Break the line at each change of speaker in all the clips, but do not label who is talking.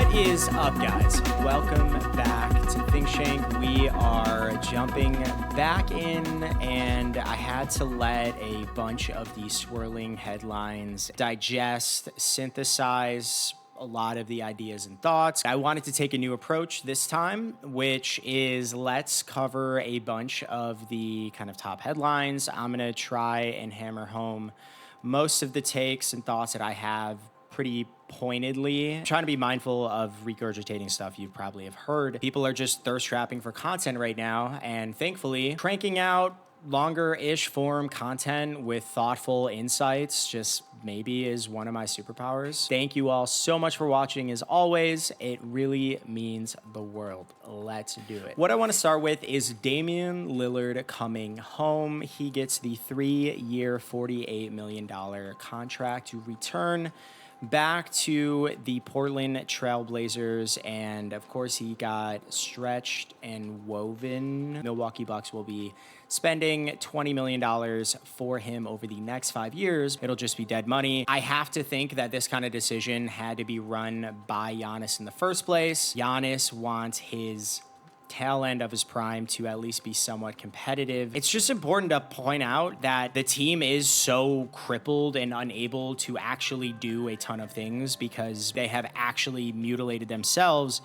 What is up, guys? Welcome back to Think Shank. We are jumping back in, and I had to let a bunch of these swirling headlines digest, synthesize a lot of the ideas and thoughts. I wanted to take a new approach this time, which is let's cover a bunch of the kind of top headlines. I'm going to try and hammer home most of the takes and thoughts that I have pretty pointedly. I'm trying to be mindful of regurgitating stuff you probably have heard. People are just thirst trapping for content right now, and thankfully, cranking out longer-ish form content with thoughtful insights just maybe is one of my superpowers. Thank you all so much for watching. As always, it really means the world. Let's do it. What I want to start with is Damian Lillard coming home. He gets the 3-year, $48 million contract to return back to the Portland Trailblazers, and of course he got stretched and woven. Milwaukee Bucks will be spending $20 million for him over the next 5 years. It'll just be dead money. I have to think that this kind of decision had to be run by Giannis in the first place. Giannis wants his tail end of his prime to at least be somewhat competitive. It's just important to point out that the team is so crippled and unable to actually do a ton of things because they have actually mutilated themselves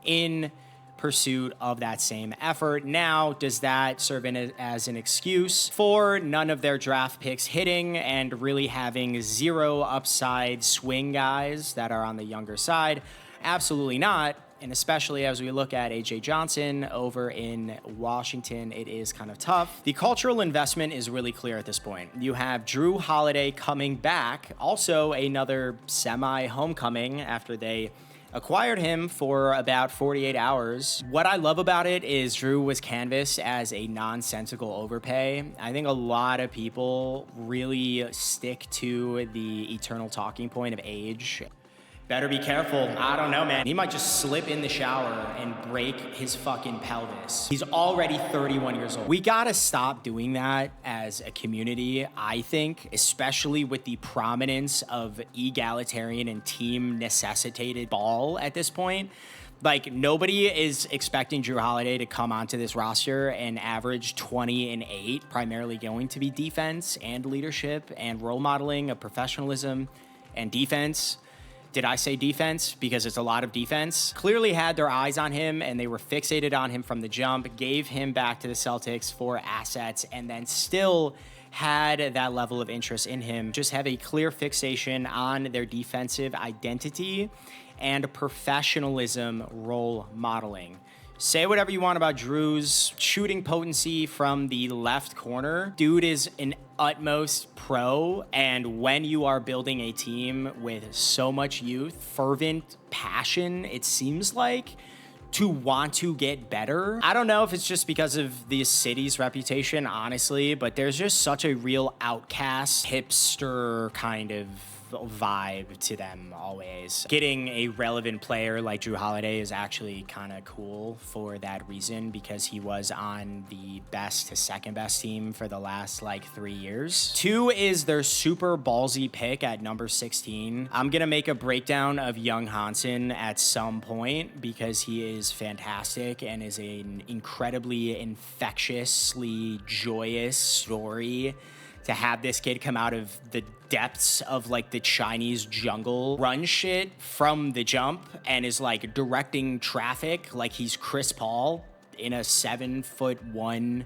in pursuit of that same effort. Now, does that serve as an excuse for none of their draft picks hitting and really having zero upside swing guys that are on the younger side? Absolutely not. And especially as we look at A.J. Johnson over in Washington, it is kind of tough. The cultural investment is really clear at this point. You have Jrue Holiday coming back, also another semi-homecoming after they acquired him for about 48 hours. What I love about it is Jrue was canvassed as a nonsensical overpay. I think a lot of people really stick to the eternal talking point of age. Better be careful. I don't know, man. He might just slip in the shower and break his fucking pelvis. He's already 31 years old. We gotta stop doing that as a community, I think, especially with the prominence of egalitarian and team necessitated ball at this point. Like, nobody is expecting Jrue Holiday to come onto this roster and average 20 and 8, primarily going to be defense and leadership and role modeling of professionalism and defense. Did I say defense? Because it's a lot of defense. Clearly had their eyes on him, and they were fixated on him from the jump, gave him back to the Celtics for assets, and then still had that level of interest in him. Just have a clear fixation on their defensive identity and professionalism role modeling. Say whatever you want about Jrue's shooting potency from the left corner. Dude is an utmost pro, and when you are building a team with so much youth, fervent passion, it seems like, to want to get better. I don't know if it's just because of the city's reputation, honestly, but there's just such a real outcast, hipster kind of vibe to them always. Getting a relevant player like Jrue Holiday is actually kind of cool for that reason, because he was on the best to second best team for the last like 3 years. 2 is their super ballsy pick at number 16. I'm gonna make a breakdown of Yang Hansen at some point because he is fantastic and is an incredibly infectiously joyous story. To have this kid come out of the depths of like the Chinese jungle, run shit from the jump, and is like directing traffic like he's Chris Paul in a 7'1",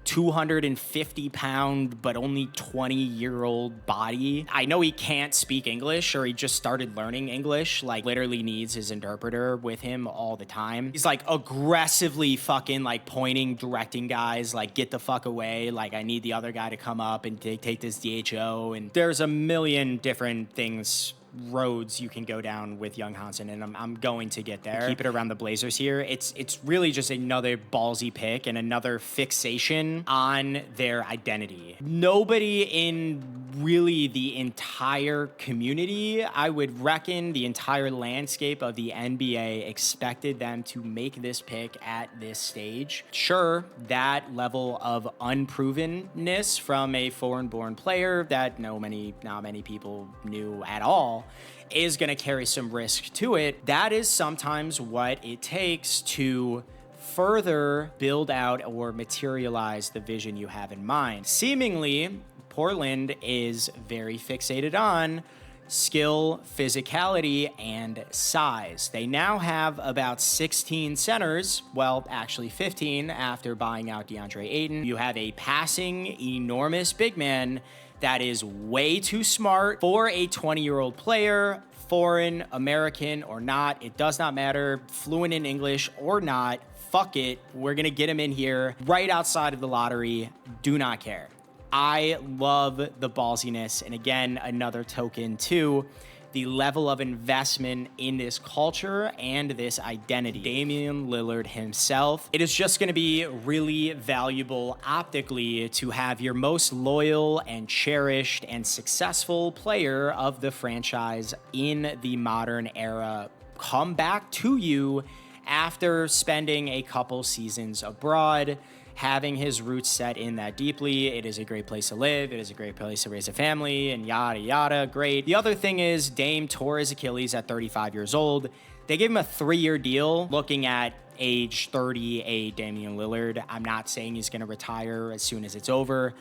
250-pound, but only 20-year-old body. I know he can't speak English, or he just started learning English, like literally needs his interpreter with him all the time. He's like aggressively fucking like pointing, directing guys, like get the fuck away. Like I need the other guy to come up and take this DHO. And there's a million different things, roads you can go down with Yang Hansen, and I'm going to get there. Keep it around the Blazers here. It's really just another ballsy pick and another fixation on their identity. Nobody in really the entire community, I would reckon the entire landscape of the NBA expected them to make this pick at this stage. Sure, that level of unprovenness from a foreign-born player that not many people knew at all is going to carry some risk to it. That is sometimes what it takes to further build out or materialize the vision you have in mind. Seemingly, Portland is very fixated on skill, physicality, and size. They now have about 16 centers, well, actually 15 after buying out DeAndre Ayton. You have a passing, enormous big man that is way too smart for a 20-year-old player, foreign, American, or not. It does not matter, fluent in English or not. Fuck it, we're gonna get him in here right outside of the lottery. Do not care. I love the ballsiness, and again, another token to the level of investment in this culture and this identity. Damian Lillard himself. It is just going to be really valuable optically to have your most loyal and cherished and successful player of the franchise in the modern era come back to you after spending a couple seasons abroad, having his roots set in that deeply. It is a great place to live. It is a great place to raise a family, and yada, yada, great. The other thing is Dame tore his Achilles at 35 years old. They gave him a 3-year deal. Looking at age 30, Damian Lillard, I'm not saying he's going to retire as soon as it's over.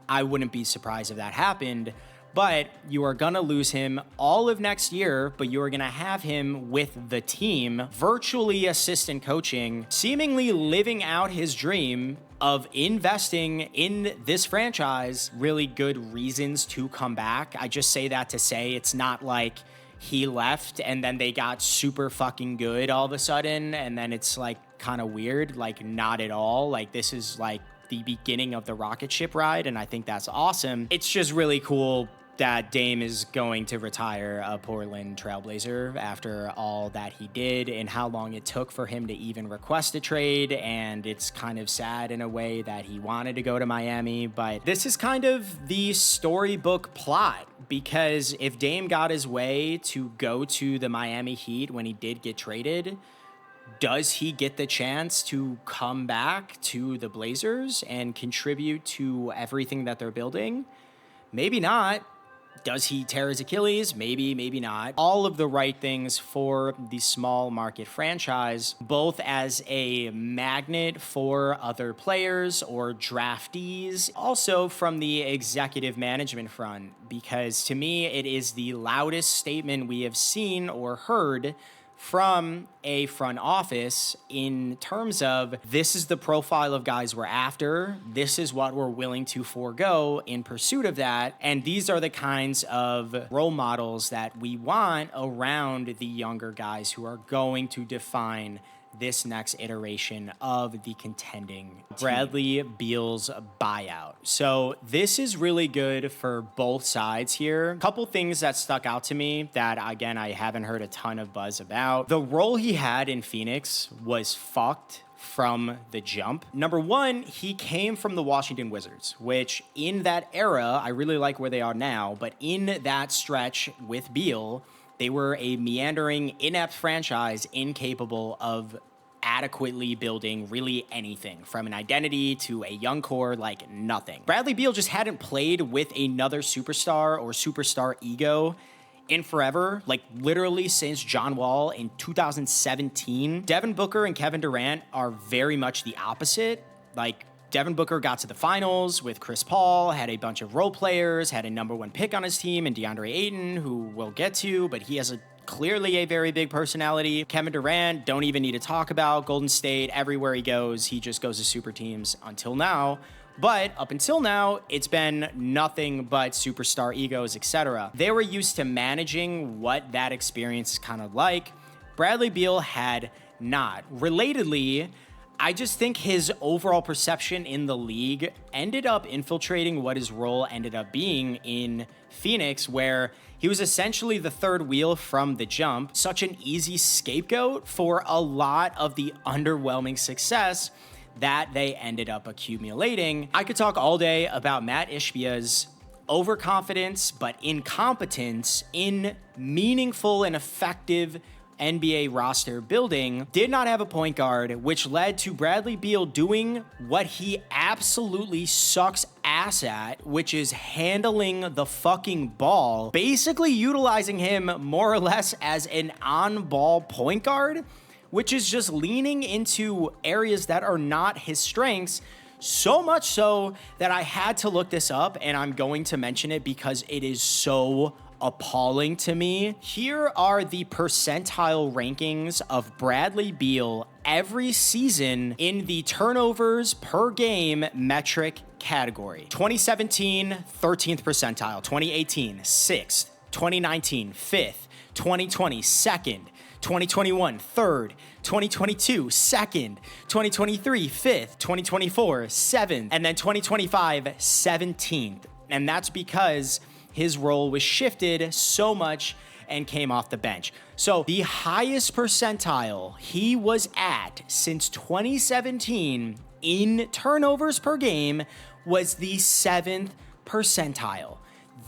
I wouldn't be surprised if that happened. But you are going to lose him all of next year, but you are going to have him with the team, virtually assistant coaching, seemingly living out his dream of investing in this franchise. Really good reasons to come back. I just say that to say it's not like he left and then they got super fucking good all of a sudden, and then it's like kind of weird. Like, not at all. Like, this is like the beginning of the rocket ship ride, and I think that's awesome. It's just really cool that Dame is going to retire a Portland Trailblazer after all that he did and how long it took for him to even request a trade. And it's kind of sad in a way that he wanted to go to Miami, but this is kind of the storybook plot, because if Dame got his way to go to the Miami Heat when he did get traded, does he get the chance to come back to the Blazers and contribute to everything that they're building? Maybe not. Does he tear his Achilles? Maybe, maybe not. All of the right things for the small market franchise, both as a magnet for other players or draftees, also from the executive management front, because to me, it is the loudest statement we have seen or heard from a front office in terms of, this is the profile of guys we're after, this is what we're willing to forego in pursuit of that, and these are the kinds of role models that we want around the younger guys who are going to define this next iteration of the contending team. Bradley Beal's buyout. So this is really good for both sides here. A couple things that stuck out to me that, again, I haven't heard a ton of buzz about. The role he had in Phoenix was fucked from the jump. Number one, he came from the Washington Wizards, which in that era, I really like where they are now, but in that stretch with Beal, they were a meandering, inept franchise incapable of adequately building really anything, from an identity to a young core, like nothing. Bradley Beal just hadn't played with another superstar or superstar ego in forever, like literally since John Wall in 2017. Devin Booker and Kevin Durant are very much the opposite. Like, Devin Booker got to the finals with Chris Paul, had a bunch of role players, had a number one pick on his team, and DeAndre Ayton, who we'll get to, but he has clearly a very big personality. Kevin Durant, don't even need to talk about. Golden State, everywhere he goes, he just goes to super teams until now. But up until now, it's been nothing but superstar egos, etc. They were used to managing what that experience is kind of like. Bradley Beal had not. Relatedly, I just think his overall perception in the league ended up infiltrating what his role ended up being in Phoenix, where he was essentially the third wheel from the jump, such an easy scapegoat for a lot of the underwhelming success that they ended up accumulating. I could talk all day about Matt Ishbia's overconfidence, but incompetence in meaningful and effective NBA roster building, did not have a point guard, which led to Bradley Beal doing what he absolutely sucks ass at, which is handling the fucking ball, basically utilizing him more or less as an on-ball point guard, which is just leaning into areas that are not his strengths. So much so that I had to look this up, and I'm going to mention it because it is so appalling to me. Here are the percentile rankings of Bradley Beal every season in the turnovers per game metric category. 2017, 13th percentile. 2018, 6th. 2019, 5th. 2020, 2nd. 2021, 3rd. 2022, 2nd. 2023, 5th. 2024, 7th. And then 2025, 17th. And that's because his role was shifted so much and came off the bench. So the highest percentile he was at since 2017 in turnovers per game was the 7th percentile.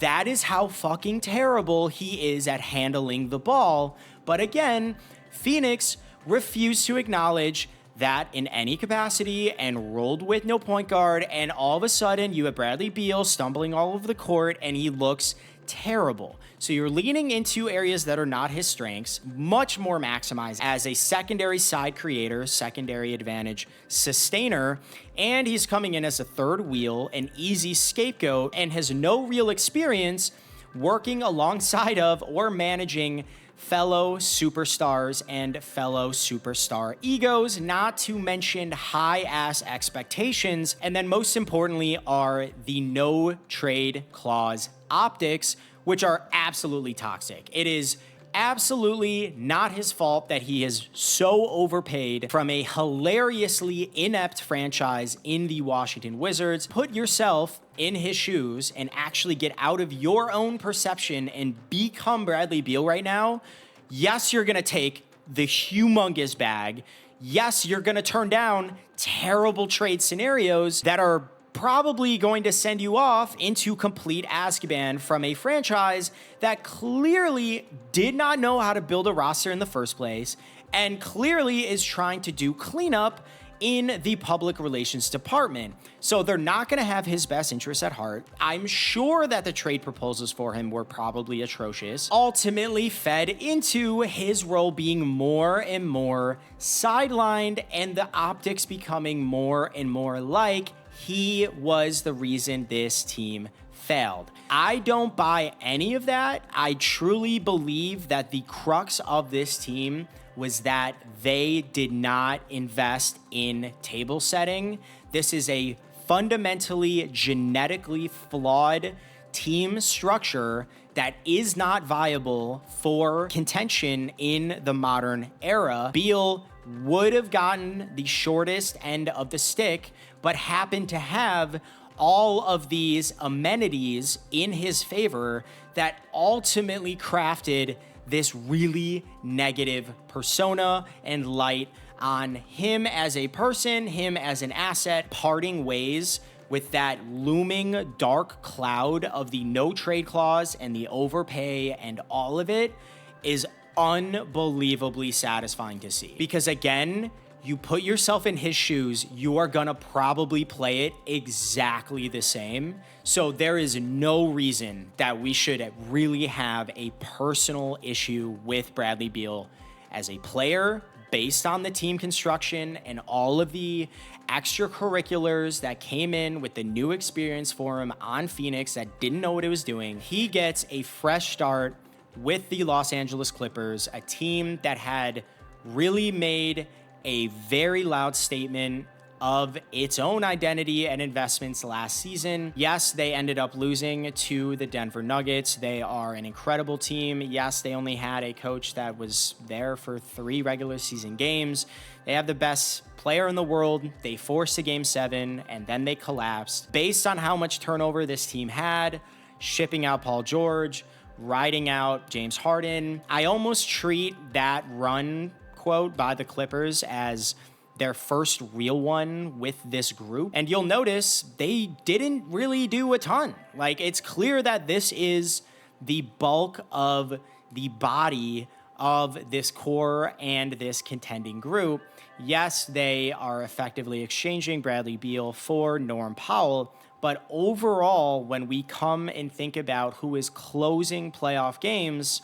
That is how fucking terrible he is at handling the ball. But again, Phoenix refused to acknowledge that in any capacity and rolled with no point guard, and all of a sudden you have Bradley Beal stumbling all over the court and he looks terrible. So you're leaning into areas that are not his strengths, much more maximized as a secondary side creator, secondary advantage sustainer, and he's coming in as a third wheel, an easy scapegoat, and has no real experience working alongside of or managing fellow superstars and fellow superstar egos, not to mention high-ass expectations, and then most importantly are the no trade clause optics, which are absolutely toxic. It is absolutely not his fault that he is so overpaid from a hilariously inept franchise in the Washington Wizards. Put yourself in his shoes and actually get out of your own perception and become Bradley Beal right now. Yes, you're going to take the humongous bag. Yes, you're going to turn down terrible trade scenarios that are probably going to send you off into complete Azkaban from a franchise that clearly did not know how to build a roster in the first place and clearly is trying to do cleanup in the public relations department. So they're not going to have his best interests at heart. I'm sure that the trade proposals for him were probably atrocious, ultimately fed into his role being more and more sidelined and the optics becoming more and more like he was the reason this team failed. I don't buy any of that. I truly believe that the crux of this team was that they did not invest in table setting. This is a fundamentally genetically flawed team structure that is not viable for contention in the modern era. Beal would have gotten the shortest end of the stick, but happened to have all of these amenities in his favor that ultimately crafted this really negative persona and light on him as a person, him as an asset, parting ways with that looming dark cloud of the no trade clause and the overpay and all of it is unbelievably satisfying to see. Because again, you put yourself in his shoes, you are gonna probably play it exactly the same. So there is no reason that we should really have a personal issue with Bradley Beal as a player based on the team construction and all of the extracurriculars that came in with the new experience for him on Phoenix that didn't know what it was doing. He gets a fresh start with the Los Angeles Clippers, a team that had really made a very loud statement of its own identity and investments last season. Yes, they ended up losing to the Denver Nuggets. They are an incredible team. Yes, they only had a coach that was there for 3 regular season games. They have the best player in the world. They forced a game 7 and then they collapsed. Based on how much turnover this team had, shipping out Paul George, riding out James Harden, I almost treat that run quote by the Clippers as their first real one with this group. And you'll notice they didn't really do a ton. Like, it's clear that this is the bulk of the body of this core and this contending group. Yes, they are effectively exchanging Bradley Beal for Norm Powell, but overall, when we come and think about who is closing playoff games,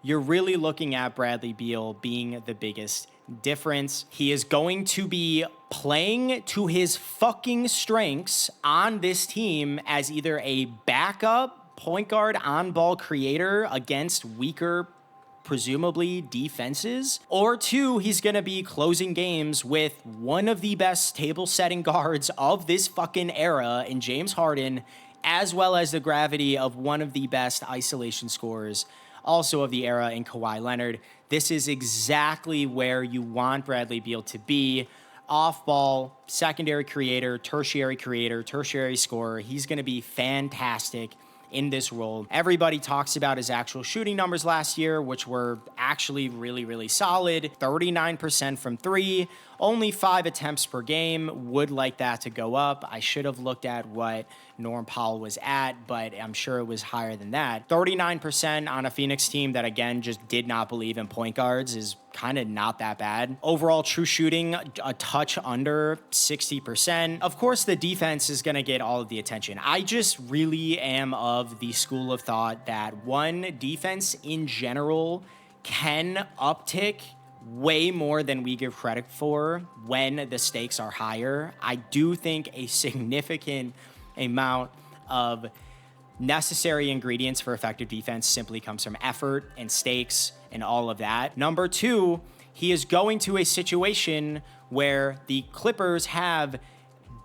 you're really looking at Bradley Beal being the biggest difference. He is going to be playing to his fucking strengths on this team as either a backup point guard on-ball creator against weaker, presumably, defenses, or two, he's going to be closing games with one of the best table-setting guards of this fucking era in James Harden, as well as the gravity of one of the best isolation scorers also of the era in Kawhi Leonard. This is exactly where you want Bradley Beal to be. Off-ball, secondary creator, tertiary scorer. He's going to be fantastic in this role. Everybody talks about his actual shooting numbers last year, which were actually really, really solid. 39% from three, only 5 attempts per game. Would like that to go up. I should have looked at what Norm Powell was at, but I'm sure it was higher than that. 39% on a Phoenix team that, again, just did not believe in point guards is kind of not that bad. Overall true shooting, a touch under 60%. Of course, the defense is going to get all of the attention. I just really am of the school of thought that one, defense in general can uptick way more than we give credit for when the stakes are higher. I do think a significant amount of necessary ingredients for effective defense simply comes from effort and stakes and all of that. Number two, he is going to a situation where the Clippers have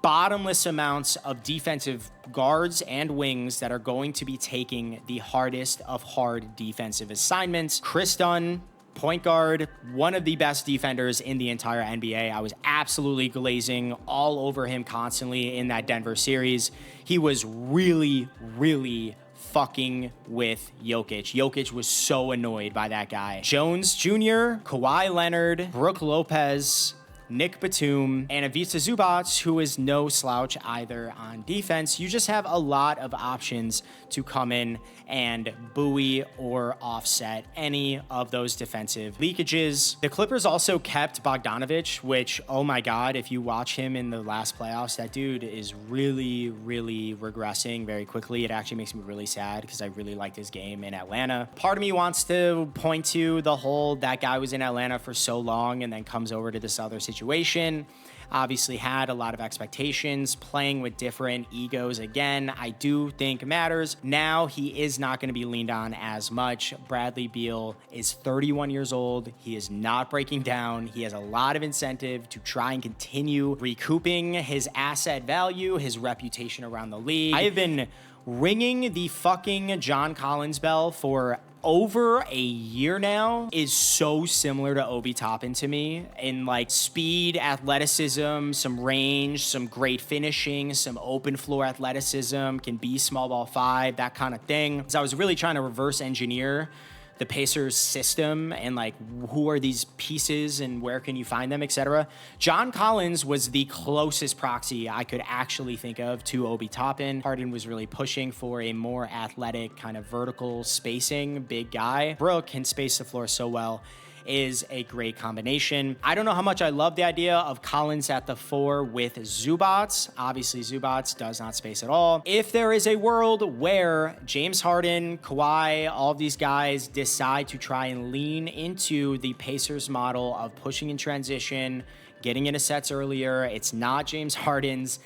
bottomless amounts of defensive guards and wings that are going to be taking the hardest of hard defensive assignments. Chris Dunn, point guard, one of the best defenders in the entire NBA. I was absolutely glazing all over him constantly in that Denver series. He was really, really fucking with Jokic. Jokic was so annoyed by that guy. Jones Jr., Kawhi Leonard, Brook Lopez, Nick Batum, and Ivica Zubac, who is no slouch either on defense. You just have a lot of options to come in and buoy or offset any of those defensive leakages. The Clippers also kept Bogdanovic, which, oh my God, if you watch him in the last playoffs, that dude is really, really regressing very quickly. It actually makes me really sad because I really liked his game in Atlanta. Part of me wants to point to the whole that guy was in Atlanta for so long and then comes over to this other situation. Obviously had a lot of expectations, playing with different egos again, I do think matters. Now he is not going to be leaned on as much. Bradley Beal is 31 years old. He is not breaking down. He has a lot of incentive to try and continue recouping his asset value, his reputation around the league. I have been ringing the fucking John Collins bell for over a year now. Is so similar to Obi Toppin to me in like speed, athleticism, some range, some great finishing, some open floor athleticism, can be small ball 5, that kind of thing. So I was really trying to reverse engineer the Pacers system and like who are these pieces and where can you find them, etc. John Collins was the closest proxy I could actually think of to Obi Toppin. Harden was really pushing for a more athletic kind of vertical spacing big guy. Brook can space the floor so well, is a great combination. I don't know how much I love the idea of Collins at the 4 with Zubac. Obviously, Zubac does not space at all. If there is a world where James Harden, Kawhi, all of these guys decide to try and lean into the Pacers model of pushing in transition, getting into sets earlier, it's not James Harden's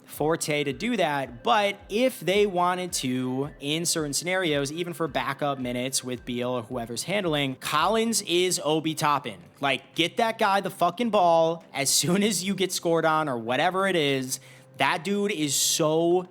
forte to do that, but if they wanted to, in certain scenarios, even for backup minutes with Beal or whoever's handling, Collins is Obi Toppin. Like, get that guy the fucking ball as soon as you get scored on or whatever it is. That dude is so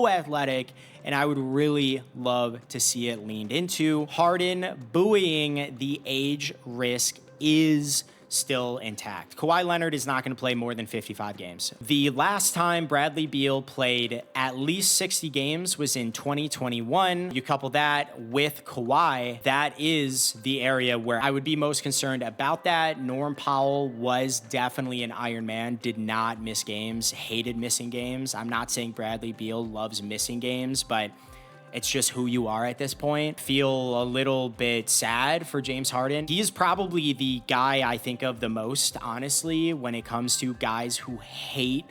athletic, and I would really love to see it leaned into. Harden buoying the age risk is still intact. Kawhi Leonard is not going to play more than 55 games. The last time Bradley Beal played at least 60 games was in 2021. You couple that with Kawhi, that is the area where I would be most concerned about that. Norm Powell was definitely an Iron Man, did not miss games, hated missing games. I'm not saying Bradley Beal loves missing games, but it's just who you are at this point. Feel a little bit sad for James Harden. He is probably the guy I think of the most, honestly, when it comes to guys who hate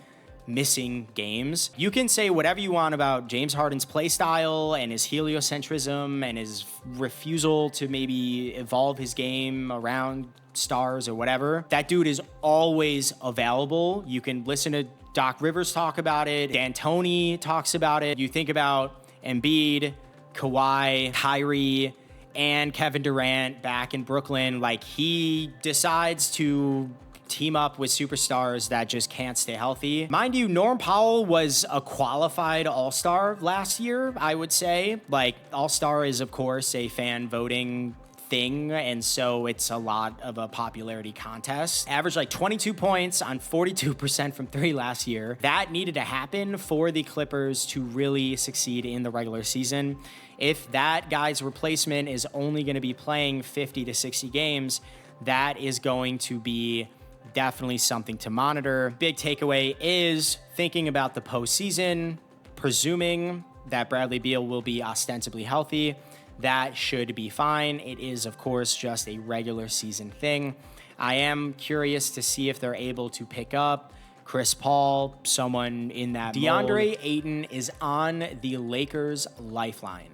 missing games. You can say whatever you want about James Harden's play style and his heliocentrism and his refusal to maybe evolve his game around stars or whatever. That dude is always available. You can listen to Doc Rivers talk about it. D'Antoni talks about it. You think about Embiid, Kawhi, Kyrie, and Kevin Durant back in Brooklyn. Like, he decides to team up with superstars that just can't stay healthy. Mind you, Norm Powell was a qualified all-star last year, I would say. Like, all-star is, of course, a fan voting thing, and so it's a lot of a popularity contest. Averaged like 22 points on 42% from three last year. That needed to happen for the Clippers to really succeed in the regular season. If that guy's replacement is only going to be playing 50 to 60 games, that is going to be definitely something to monitor. Big takeaway is thinking about the postseason, presuming that Bradley Beal will be ostensibly healthy. That should be fine. It is, of course, just a regular season thing. I am curious to see if they're able to pick up Chris Paul, someone in that DeAndre mold. Ayton is on the Lakers lifeline.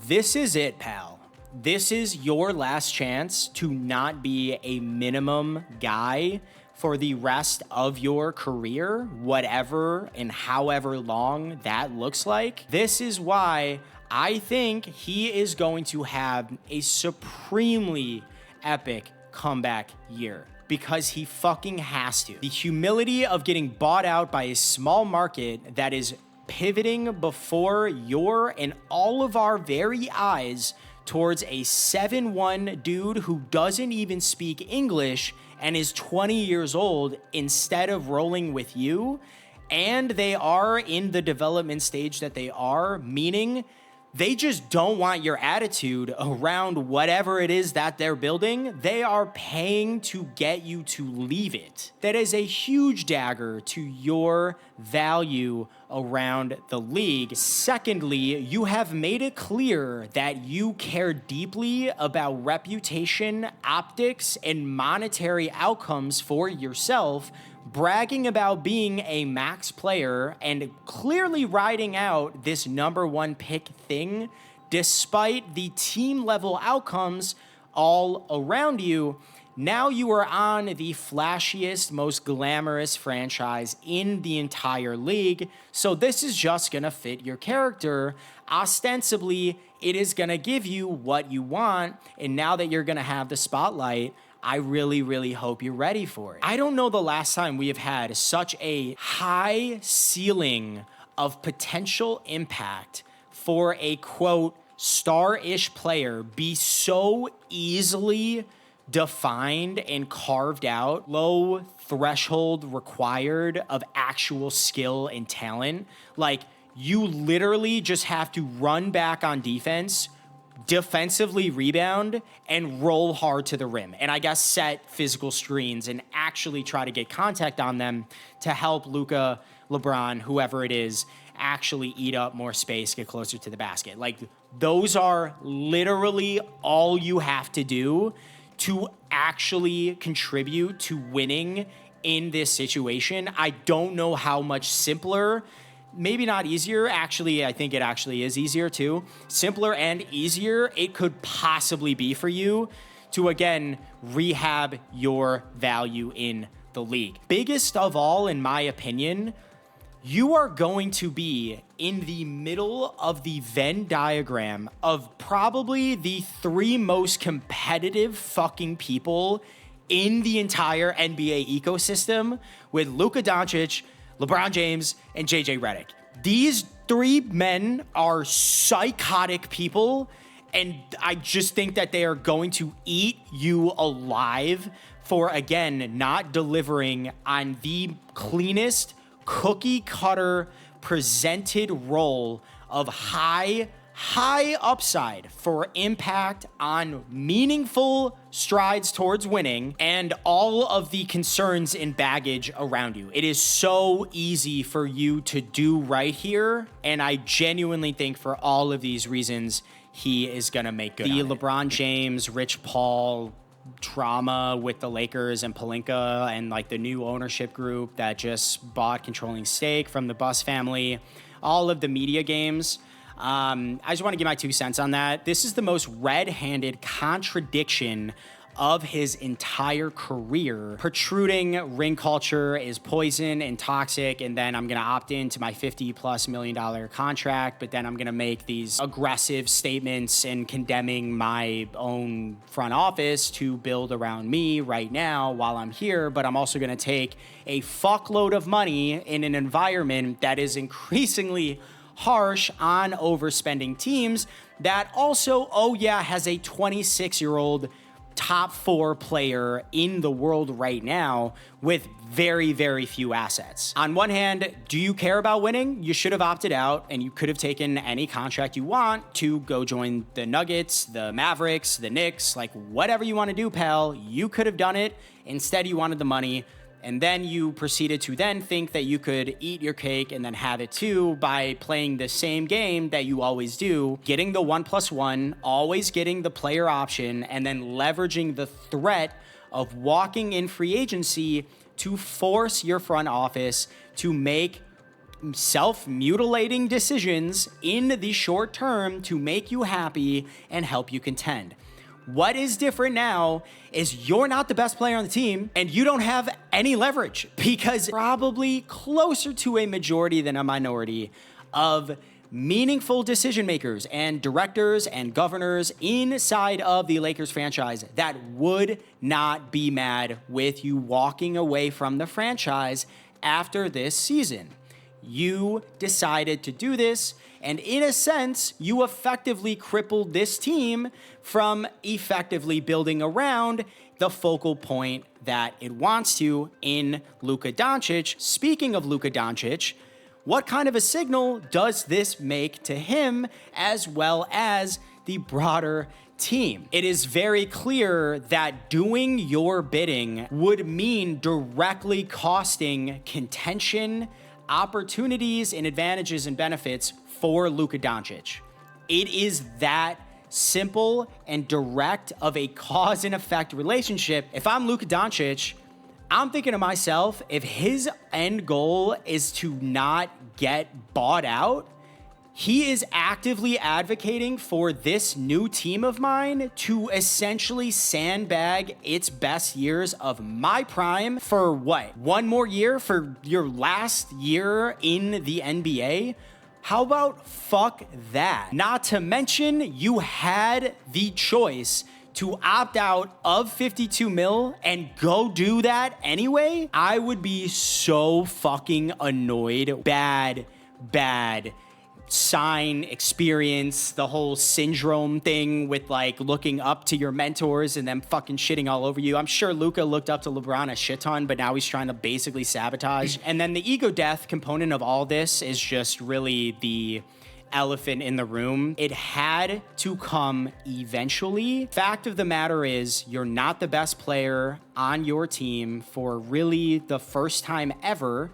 This is it, pal. This is your last chance to not be a minimum guy for the rest of your career, whatever and however long that looks like. This is why I think he is going to have a supremely epic comeback year, because he fucking has to. The humility of getting bought out by a small market that is pivoting before your and all of our very eyes towards a 7'1" dude who doesn't even speak English and is 20 years old instead of rolling with you. And they are in the development stage that they are, meaning they just don't want your attitude around whatever it is that they're building. They are paying to get you to leave it. That is a huge dagger to your value around the league. Secondly, you have made it clear that you care deeply about reputation, optics, and monetary outcomes for yourself, bragging about being a max player and clearly riding out this number one pick thing despite the team level outcomes all around you. Now you are on the flashiest, most glamorous franchise in the entire league. So this is just gonna fit your character. Ostensibly, it is gonna give you what you want. And now that you're gonna have the spotlight, I really, really hope you're ready for it. I don't know the last time we have had such a high ceiling of potential impact for a, quote, star-ish player be so easily defined and carved out, low threshold required of actual skill and talent. Like, you literally just have to run back on defense, defensively rebound, and roll hard to the rim. And I guess set physical screens and actually try to get contact on them to help Luka, LeBron, whoever it is, actually eat up more space, get closer to the basket. Like, those are literally all you have to do to actually contribute to winning in this situation. I don't know how much simpler, maybe not easier, actually, I think it actually is easier too, simpler and easier it could possibly be for you to, again, rehab your value in the league. Biggest of all, in my opinion, you are going to be in the middle of the Venn diagram of probably the three most competitive fucking people in the entire NBA ecosystem with Luka Doncic, LeBron James, and JJ Redick. These three men are psychotic people, and I just think that they are going to eat you alive for, again, not delivering on the cleanest cookie cutter presented role of high upside for impact on meaningful strides towards winning and all of the concerns and baggage around you. It is so easy for you to do right here, and I genuinely think for all of these reasons, he is going to make good. The LeBron James, Rich Paul drama with the Lakers and Pelinka and like the new ownership group that just bought controlling stake from the Buss family, all of the media games. I just want to give my 2 cents on that. This is the most red-handed contradiction of his entire career. Protruding ring culture is poison and toxic, and then I'm going to opt into my $50+ million contract, but then I'm going to make these aggressive statements and condemning my own front office to build around me right now while I'm here, but I'm also going to take a fuckload of money in an environment that is increasingly harsh on overspending teams that also, has a 26-year-old top 4 player in the world right now with very, very few assets. On one hand, do you care about winning? You should have opted out and you could have taken any contract you want to go join the Nuggets, the Mavericks, the Knicks, like whatever you want to do, pal. You could have done it. Instead, you wanted the money. And then you proceeded to then think that you could eat your cake and then have it too by playing the same game that you always do, getting the 1+1, always getting the player option, and then leveraging the threat of walking in free agency to force your front office to make self-mutilating decisions in the short term to make you happy and help you contend. What is different now is you're not the best player on the team and you don't have any leverage because probably closer to a majority than a minority of meaningful decision makers and directors and governors inside of the Lakers franchise that would not be mad with you walking away from the franchise after this season. You decided to do this, and in a sense, you effectively crippled this team from effectively building around the focal point that it wants to in Luka Doncic. Speaking of Luka Doncic, what kind of a signal does this make to him as well as the broader team? It is very clear that doing your bidding would mean directly costing contention, opportunities and advantages and benefits for Luka Doncic. It is that simple and direct of a cause and effect relationship. If I'm Luka Doncic, I'm thinking to myself, if his end goal is to not get bought out, he is actively advocating for this new team of mine to essentially sandbag its best years of my prime for what? One more year for your last year in the NBA? How about fuck that? Not to mention, you had the choice to opt out of 52 mil and go do that anyway. I would be so fucking annoyed. Bad sign experience, the whole syndrome thing with like looking up to your mentors and them fucking shitting all over you. I'm sure Luka looked up to LeBron a shit ton, but now he's trying to basically sabotage. And then the ego death component of all this is just really the elephant in the room. It had to come eventually. Fact of the matter is, you're not the best player on your team for really the first time ever.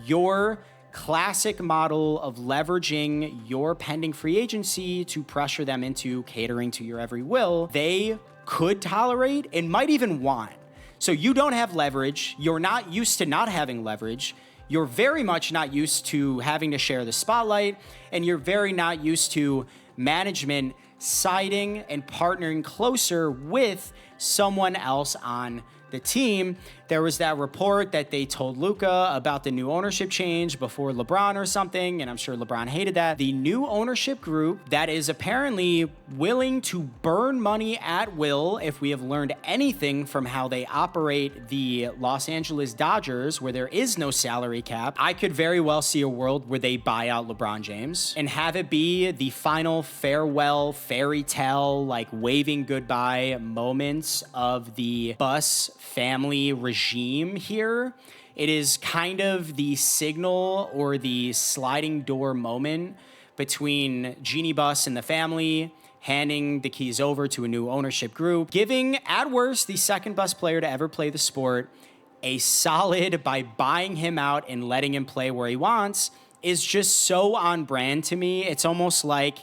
Your classic model of leveraging your pending free agency to pressure them into catering to your every will, they could tolerate and might even want. So you don't have leverage. You're not used to not having leverage. You're very much not used to having to share the spotlight, and you're very not used to management siding and partnering closer with someone else on the team. There was that report that they told Luka about the new ownership change before LeBron or something, and I'm sure LeBron hated that. The new ownership group that is apparently willing to burn money at will, if we have learned anything from how they operate the Los Angeles Dodgers, where there is no salary cap. I could very well see a world where they buy out LeBron James and have it be the final farewell, fairy tale, like waving goodbye moments of the Buss family regime here. It is kind of the signal or the sliding door moment between Genie Bus and the family, handing the keys over to a new ownership group, giving, at worst, the second best player to ever play the sport a solid by buying him out and letting him play where he wants is just so on brand to me. It's almost like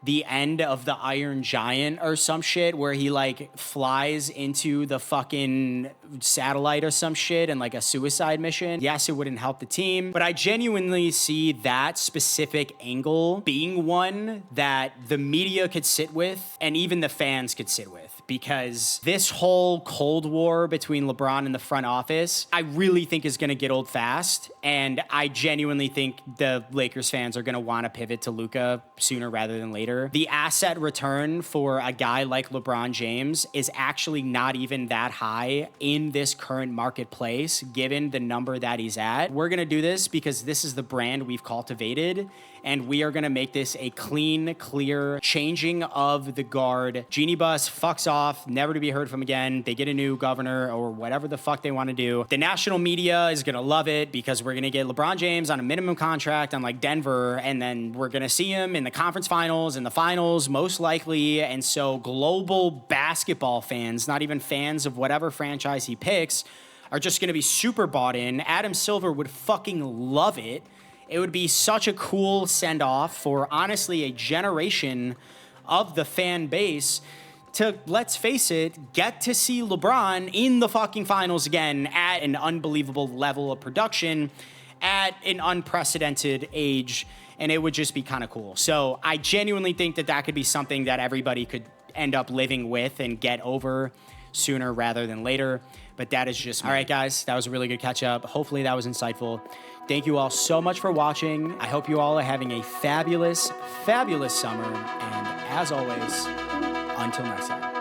the end of the Iron Giant or some shit where he like flies into the fucking satellite or some shit and like a suicide mission. Yes, it wouldn't help the team, but I genuinely see that specific angle being one that the media could sit with and even the fans could sit with, because this whole Cold War between LeBron and the front office, I really think is going to get old fast. And I genuinely think the Lakers fans are going to want to pivot to Luka sooner rather than later. The asset return for a guy like LeBron James is actually not even that high in this current marketplace, given the number that he's at. We're going to do this because this is the brand we've cultivated, and we are going to make this a clean, clear changing of the guard. Genie Bus fucks off, never to be heard from again. They get a new governor or whatever the fuck they want to do. The national media is going to love it because we're going to get LeBron James on a minimum contract on like Denver, and then we're going to see him in the conference finals and the finals most likely. And so global basketball fans, not even fans of whatever franchise he picks, are just going to be super bought in. Adam Silver would fucking love it. It would be such a cool send-off for, honestly, a generation of the fan base to, let's face it, get to see LeBron in the fucking finals again at an unbelievable level of production at an unprecedented age, and it would just be kind of cool. So I genuinely think that that could be something that everybody could end up living with and get over sooner rather than later. But that is just me. All right, guys, that was a really good catch-up. Hopefully that was insightful. Thank you all so much for watching. I hope you all are having a fabulous, fabulous summer. And as always, until next time.